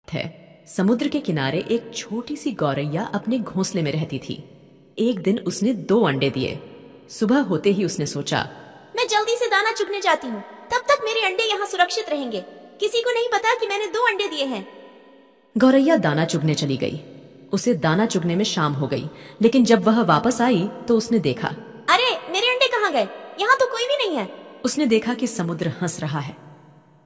है। समुद्र के किनारे एक छोटी सी गौरैया अपने घोंसले में रहती थी। एक दिन उसने 2 अंडे दिए। सुबह होते ही उसने सोचा, मैं जल्दी से दाना चुगने जाती हूँ, तब तक मेरे अंडे यहाँ सुरक्षित रहेंगे। किसी को नहीं पता कि मैंने 2 अंडे दिए हैं। गौरैया दाना चुगने चली गई। उसे दाना चुगने में शाम हो गई, लेकिन जब वह वापस आई तो उसने देखा, अरे मेरे अंडे कहाँ गए? यहाँ तो कोई भी नहीं है। उसने देखा कि समुद्र हंस रहा है।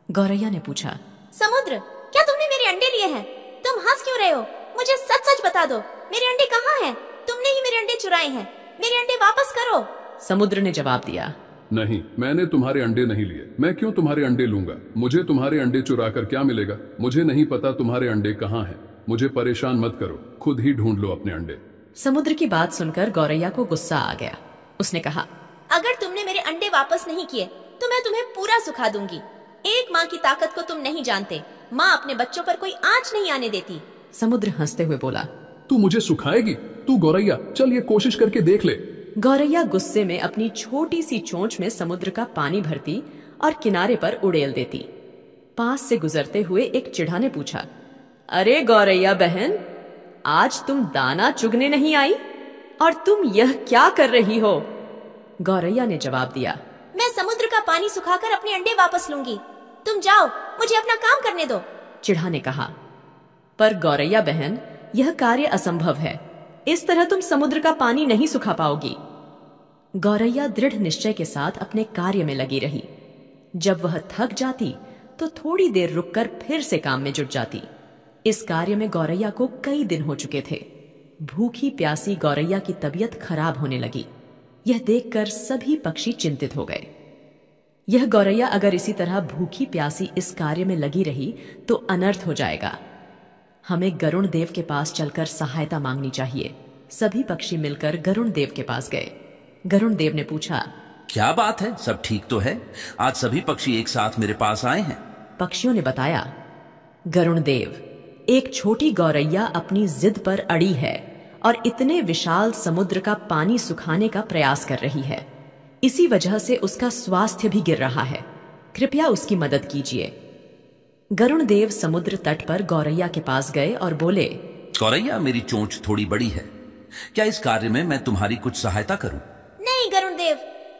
गौरैया ने पूछा, समुद्र, क्या तुमने मेरे अंडे लिए हैं? तुम हंस क्यों रहे हो? मुझे सच सच बता दो, मेरे अंडे कहाँ हैं? तुमने ही मेरे अंडे चुराए हैं। मेरे अंडे वापस करो। समुद्र ने जवाब दिया, नहीं, मैंने तुम्हारे अंडे नहीं लिए। मैं क्यों तुम्हारे अंडे लूंगा? मुझे तुम्हारे अंडे चुरा कर क्या मिलेगा? मुझे नहीं पता तुम्हारे अंडे कहाँ हैं। मुझे परेशान मत करो, खुद ही ढूंढ लो अपने अंडे। समुद्र की बात सुनकर गौरैया को गुस्सा आ गया। उसने कहा, अगर तुमने मेरे अंडे वापस नहीं किए तो मैं तुम्हें पूरा सुखा दूंगी। एक माँ की ताकत को तुम नहीं जानते। माँ अपने बच्चों पर कोई आंच नहीं आने देती। समुद्र हंसते हुए बोला, तू मुझे सुखाएगी? तू गौरैया, चल ये कोशिश करके देख ले। गौरैया गुस्से में अपनी छोटी सी चोंच में समुद्र का पानी भरती और किनारे पर उड़ेल देती। पास से गुजरते हुए एक चिढ़ा ने पूछा, अरे गौरैया बहन, आज तुम दाना चुगने नहीं आई और तुम यह क्या कर रही हो? गौरैया ने जवाब दिया, मैं समुद्र का पानी सुखाकर अपने अंडे वापस लूंगी। तुम जाओ, मुझे अपना काम करने दो। चिढ़ा ने कहा, पर गौरैया बहन, यह कार्य असंभव है। इस तरह तुम समुद्र का पानी नहीं सुखा पाओगी। गौरैया दृढ़ निश्चय के साथ अपने कार्य में लगी रही। जब वह थक जाती तो थोड़ी देर रुककर फिर से काम में जुट जाती। इस कार्य में गौरैया को कई दिन हो चुके थे। भूखी प्यासी गौरैया की तबीयत खराब होने लगी। यह देखकर सभी पक्षी चिंतित हो गए। यह गौरैया अगर इसी तरह भूखी प्यासी इस कार्य में लगी रही तो अनर्थ हो जाएगा। हमें गरुण देव के पास चलकर सहायता मांगनी चाहिए। सभी पक्षी मिलकर गरुण देव के पास गए। गरुण देव ने पूछा, क्या बात है, सब ठीक तो है? आज सभी पक्षी एक साथ मेरे पास आए हैं। पक्षियों ने बताया, गरुण देव, एक छोटी गौरैया अपनी जिद पर अड़ी है और इतने विशाल समुद्र का पानी सुखाने का प्रयास कर रही है। इसी वजह से उसका स्वास्थ्य भी गिर रहा है। कृपया उसकी मदद कीजिए। गरुण देव समुद्र तट पर गौरैया के पास गए और बोले, गौरैया, मेरी चोंच थोड़ी बड़ी है। क्या इस कार्य में मैं तुम्हारी कुछ सहायता करूं? नहीं गरुण देव,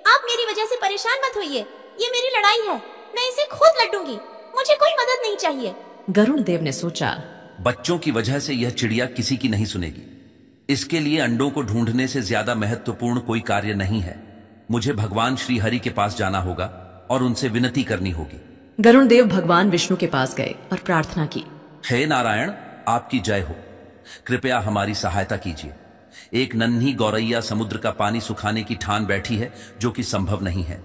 आप मेरी वजह से परेशान मत होइए। ये मेरी लड़ाई है, मैं इसे खुद लड़ूंगी। मुझे कोई मदद नहीं चाहिए। गरुण देव ने सोचा, बच्चों की वजह से यह चिड़िया किसी की नहीं सुनेगी। इसके लिए अंडों को ढूंढने से ज्यादा महत्वपूर्ण कोई कार्य नहीं है। मुझे भगवान श्री हरि के पास जाना होगा और उनसे विनती करनी होगी। गरुण देव भगवान विष्णु के पास गए और प्रार्थना की, हे नारायण, आपकी जय हो। कृपया हमारी सहायता कीजिए। एक नन्ही गौरैया समुद्र का पानी सुखाने की ठान बैठी है, जो कि संभव नहीं है।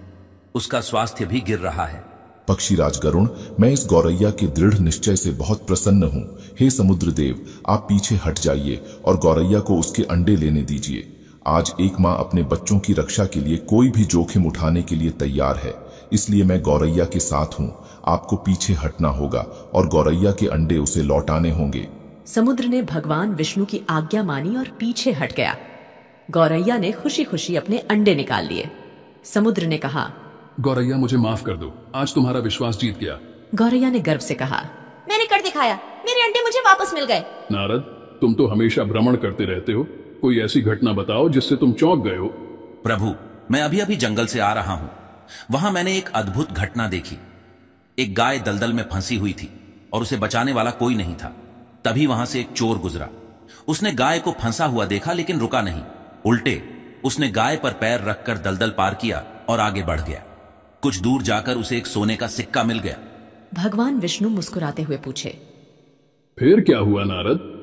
उसका स्वास्थ्य भी गिर रहा है। पक्षीराज गरुण, मैं इस गौरैया के दृढ़ निश्चय से बहुत प्रसन्न हूँ। हे समुद्र देव, आप पीछे हट जाइए और गौरैया को उसके अंडे लेने दीजिए। आज एक माँ अपने बच्चों की रक्षा के लिए कोई भी जोखिम उठाने के लिए तैयार है, इसलिए मैं गौरैया के साथ हूँ। आपको पीछे हटना होगा और गौरैया के अंडे उसे लौटाने होंगे। समुद्र ने भगवान विष्णु की आज्ञा मानी और पीछे हट गया। गौरैया ने खुशी खुशी अपने अंडे निकाल लिए। समुद्र ने कहा, गौरैया, मुझे माफ कर दो, आज तुम्हारा विश्वास जीत गया। गौरैया ने गर्व से कहा, मैंने कर दिखाया, मेरे अंडे मुझे वापस मिल गए। नारद, तुम तो हमेशा भ्रमण करते रहते हो। कोई ऐसी घटना बताओ जिससे तुम चौंक गए हो। प्रभु, मैं अभी अभी जंगल से आ रहा हूँ। वहां मैंने एक अद्भुत घटना देखी। एक गाय दलदल में फंसी हुई थी और उसे बचाने वाला कोई नहीं था। तभी वहां से एक चोर गुजरा। उसने गाय को फंसा हुआ देखा, लेकिन रुका नहीं। उल्टे उसने गाय पर पैर रखकर दलदल पार किया और आगे बढ़ गया। कुछ दूर जाकर उसे एक सोने का सिक्का मिल गया। भगवान विष्णु मुस्कुराते हुए पूछे, फिर क्या हुआ नारद?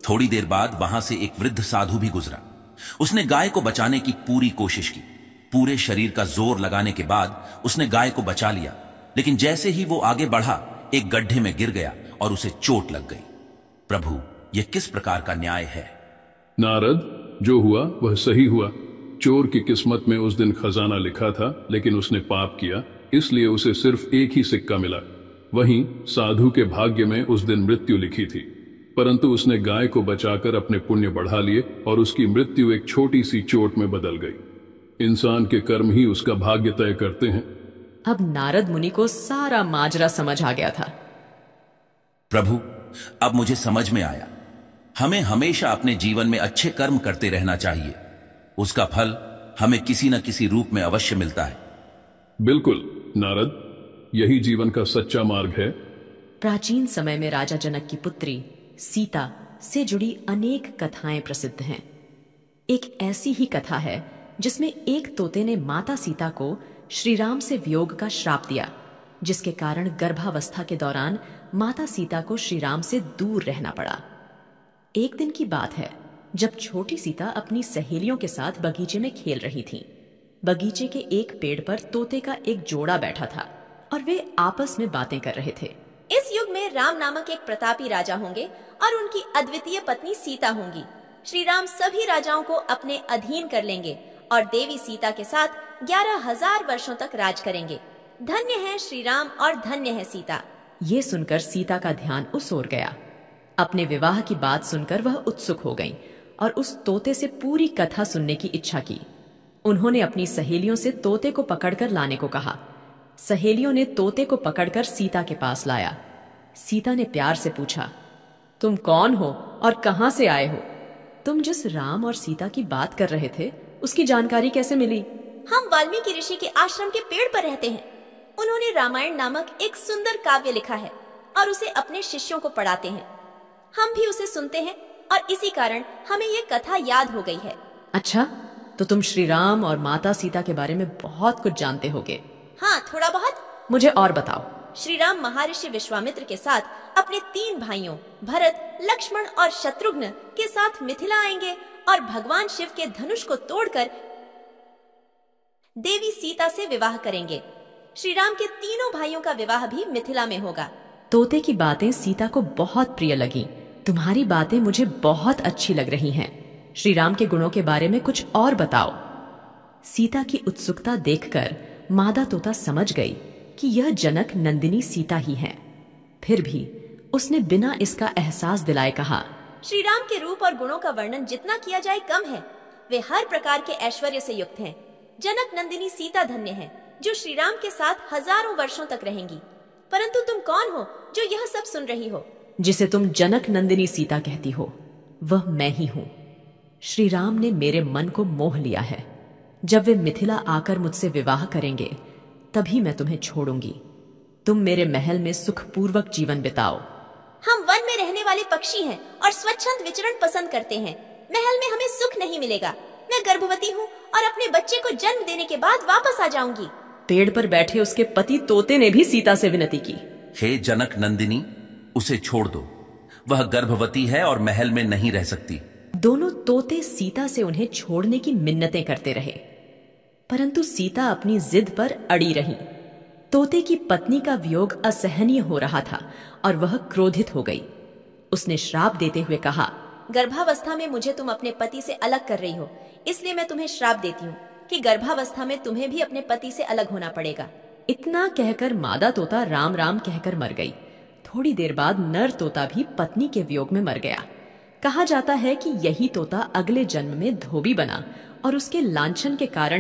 थोड़ी देर बाद वहां से एक वृद्ध साधु भी गुजरा। उसने गाय को बचाने की पूरी कोशिश की। पूरे शरीर का जोर लगाने के बाद उसने गाय को बचा लिया, लेकिन जैसे ही वो आगे बढ़ा, एक गड्ढे में गिर गया और उसे चोट लग गई। प्रभु, यह किस प्रकार का न्याय है? नारद, जो हुआ वह सही हुआ। चोर की किस्मत में उस दिन खजाना लिखा था, लेकिन उसने पाप किया, इसलिए उसे सिर्फ एक ही सिक्का मिला। वहीं साधु के भाग्य में उस दिन मृत्यु लिखी थी, परंतु उसने गाय को बचाकर अपने पुण्य बढ़ा लिए और उसकी मृत्यु एक छोटी सी चोट में बदल गई। इंसान के कर्म ही उसका भाग्य तय करते हैं। अब नारद मुनि को सारा माजरा समझ आ गया था। प्रभु, अब मुझे समझ में आया, हमें हमेशा अपने जीवन में अच्छे कर्म करते रहना चाहिए। उसका फल हमें किसी न किसी रूप में अवश्य मिलता है। बिल्कुल नारद, यही जीवन का सच्चा मार्ग है। प्राचीन समय में राजा जनक की पुत्री सीता से जुड़ी अनेक कथाएं प्रसिद्ध हैं। एक ऐसी ही कथा है जिसमें एक तोते ने माता सीता को श्री राम से वियोग का श्राप दिया, जिसके कारण गर्भावस्था के दौरान माता सीता को श्री राम से दूर रहना पड़ा। एक दिन की बात है जब छोटी सीता अपनी सहेलियों के साथ बगीचे में खेल रही थी। बगीचे के एक पेड़ पर तोते का एक जोड़ा बैठा था और वे आपस में बातें कर रहे थे। इस युग में राम नामक एक प्रतापी राजा होंगे और उनकी अद्वितीय पत्नी सीता होंगी। श्री राम सभी राजाओं को अपने अधीन कर लेंगे और देवी सीता के साथ 11,000 वर्षों तक राज करेंगे। धन्य है श्री राम और धन्य है सीता। ये सुनकर सीता का ध्यान उस ओर गया। अपने विवाह की बात सुनकर वह उत्सुक हो गईं और उस तोते से पूरी कथा सुनने की इच्छा की। उन्होंने अपनी सहेलियों से तोते को पकड़कर लाने को कहा। सहेलियों ने तोते को पकड़कर सीता के पास लाया। सीता ने प्यार से पूछा, तुम कौन हो और कहां से आए हो? तुम जिस राम और सीता की बात कर रहे थे उसकी जानकारी कैसे मिली? हम वाल्मीकि ऋषि के आश्रम के पेड़ पर रहते हैं। उन्होंने रामायण नामक एक सुंदर काव्य लिखा है और उसे अपने शिष्यों को पढ़ाते हैं। हम भी उसे सुनते हैं और इसी कारण हमें ये कथा याद हो गई है। अच्छा, तो तुम श्री राम और माता सीता के बारे में बहुत कुछ जानते होगे। हाँ, थोड़ा बहुत। मुझे और बताओ। श्री राम महर्षि विश्वामित्र के साथ अपने 3 भाइयों भरत, लक्ष्मण और शत्रुघ्न के साथ मिथिला आएंगे और भगवान शिव के धनुष को तोड़कर देवी सीता से विवाह करेंगे। श्री राम के तीनों भाइयों का विवाह भी मिथिला में होगा। तोते की बातें सीता को बहुत प्रिय लगी। तुम्हारी बातें मुझे बहुत अच्छी लग रही हैं। श्री राम के गुणों के बारे में कुछ और बताओ। सीता की उत्सुकता देखकर मादा तोता समझ गई कि यह जनक नंदिनी सीता ही है। फिर भी उसने बिना इसका एहसास दिलाए कहा, श्री राम के रूप और गुणों का वर्णन जितना किया जाए कम है। वे हर प्रकार के ऐश्वर्य से युक्त हैं। जनक नंदिनी सीता धन्य है जो श्री राम के साथ हजारों वर्षों तक रहेंगी। परंतु तुम कौन हो जो यह सब सुन रही हो? जिसे तुम जनक नंदिनी सीता कहती हो वह मैं ही हूँ। श्री राम ने मेरे मन को मोह लिया है। जब वे मिथिला आकर मुझसे विवाह करेंगे तभी मैं तुम्हें छोड़ूंगी। तुम मेरे महल में सुखपूर्वक जीवन बिताओ। हम वन में रहने वाले पक्षी हैं और स्वच्छंद विचरण पसंद करते हैं। महल में हमें सुख नहीं मिलेगा। मैं गर्भवती हूँ और अपने बच्चे को जन्म देने के बाद वापस आ जाऊंगी। पेड़ पर बैठे उसके पति तोते ने भी सीता से विनती की, हे जनक नंदिनी, उसे छोड़ दो। वह गर्भवती है और महल में नहीं रह सकती। दोनों तोते सीता से उन्हें छोड़ने की मिन्नतें करते रहे, परंतु सीता अपनी जिद पर अड़ी रही। तोते की पत्नी का वियोग असहनीय हो रहा था और वह क्रोधित हो गई। उसने श्राप देते हुए कहा, गर्भावस्था में मुझे तुम अपने पति से अलग कर रही हो, इसलिए मैं तुम्हें श्राप देती हूँ कि गर्भावस्था में तुम्हें भी अपने पति से अलग होना पड़ेगा। इतना कहकर मादा तोता राम राम कहकर मर गई। थोड़ी देर बाद नर तोता भी पत्नी के वियोग में मर गया। कहा जाता है कि यही तोता अगले जन्म में धोबी बना और उसके लांछन के कारण